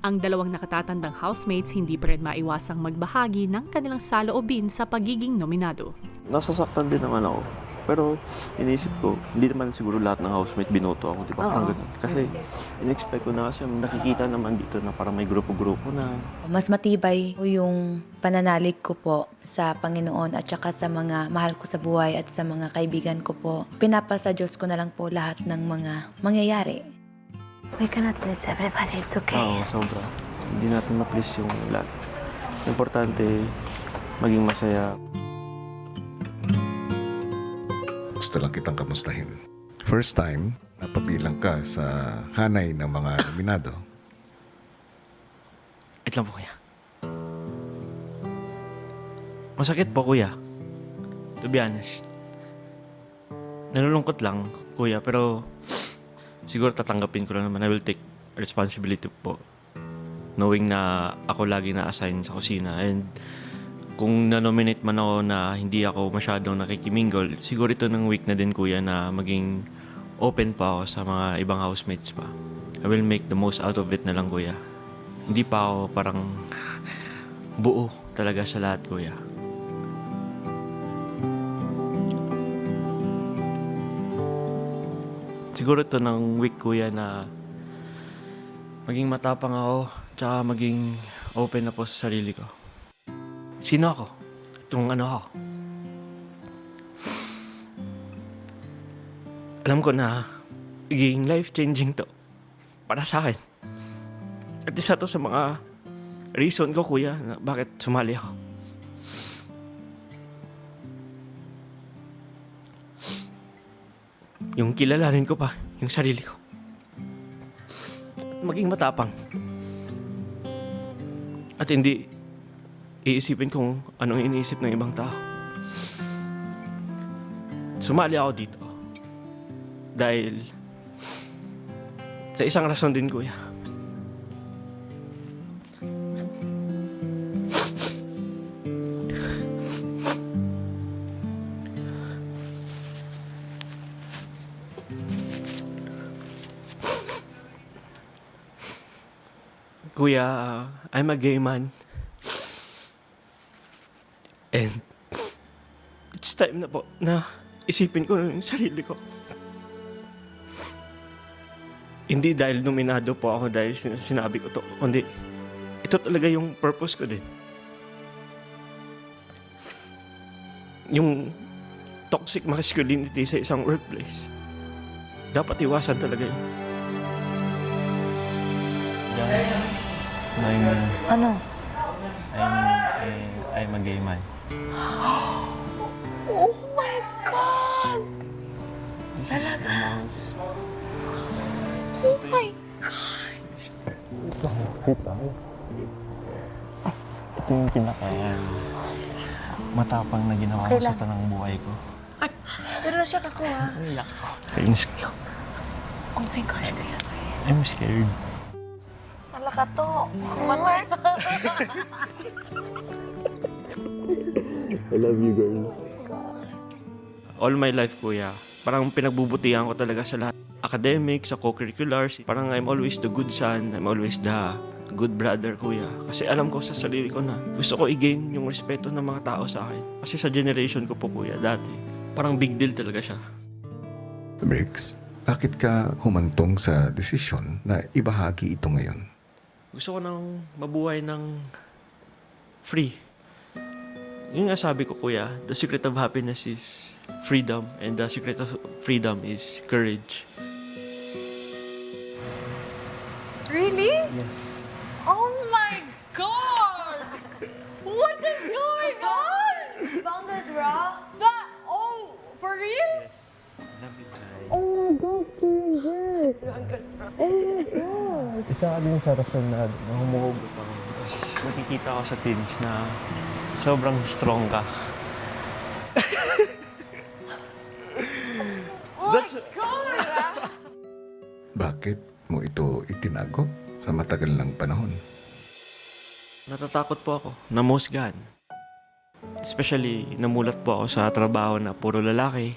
Ang dalawang nakatatandang housemates hindi pa rin maiwasang magbahagi ng kanilang saloobin sa pagiging nominado. Nasasaktan din naman ako. Pero inisip ko, hindi naman siguro lahat ng housemate binoto ako, di ba? Parang ganun. Kasi in-expect ko na kasi nakikita naman dito na parang may grupo-grupo na. Mas matibay po yung pananalig ko po sa Panginoon at saka sa mga mahal ko sa buhay at sa mga kaibigan ko po. Pinapasa Diyos ko na lang po lahat ng mga mangyayari. We cannot please everybody, it's okay. Oo, sobra. Hindi natin ma-please yung lahat. Importante, maging masaya. Gusto lang kitang kamustahin. First time, napabilang ka sa hanay ng mga nominado. Wait lang po, kuya. Masakit po, kuya. To be honest. Nalulungkot lang, kuya, pero siguro tatanggapin ko lang naman. I will take responsibility po. Knowing na ako lagi na-assign sa kusina. And kung na-nominate man ako na hindi ako masyadong nakikimingle, siguro ito ng week na din, kuya, na maging open pa ako sa mga ibang housemates pa. I will make the most out of it na lang, kuya. Hindi pa ako parang buo talaga sa lahat, kuya. Siguro ito ng week, kuya, na maging matapang ako, tsaka maging open na po sa sarili ko. Sino ako? Itong ano ako? Alam ko na magiging life-changing to para sa akin. At isa to sa mga reason ko, kuya, na bakit sumali ako. Yung kilalanin ko pa, yung sarili ko. At maging matapang. At hindi iisipin kung anong iniisip ng ibang tao. Sumali ako dito. Dahil sa isang rason din, kuya. Kuya, I'm a gay man. And it's time na po na isipin ko yung sarili ko. Hindi dahil nominado po ako dahil sinabi ko to, kundi ito talaga yung purpose ko din. Yung toxic masculinity sa isang workplace, dapat iwasan talaga yun. Guys, Ano? I'm a gay man. Oh my God! This is the most... Oh my God! Wait lang. Ito yung pinaka matapang na ginawa Okay ko sa lang. tanang buhay ko. Pero na siya kakuha. Iyak ko. Kainis ko. Oh my gosh, kaya. I'm scared. Malaka to. Manuel. I love you, girls. All my life, kuya, parang pinagbubutihan ko talaga sa lahat. Academics, sa co-curriculars. Parang I'm always the good son. I'm always the good brother, kuya. Kasi alam ko sa sarili ko na gusto ko i-gain yung respeto ng mga tao sa akin. Kasi sa generation ko po, kuya, dati, parang big deal talaga siya. Briggs, bakit ka humantong sa desisyon na ibahagi ito ngayon? Gusto ko nang mabuhay ng free. Yung nga sabi ko, kuya, the secret of happiness is freedom, and the secret of freedom is courage. Really? Yes. Oh my God! What is going on? Found this raw? Oh, for real? Love you, guys. Isa ka din sa rason na humuhugot ako. Nakikita ko sa teens na sobrang strong ka. Bakit mo ito itinago sa matagal ng panahon? Natatakot po ako na musgahan. Especially, namulat po ako sa trabaho na puro lalaki.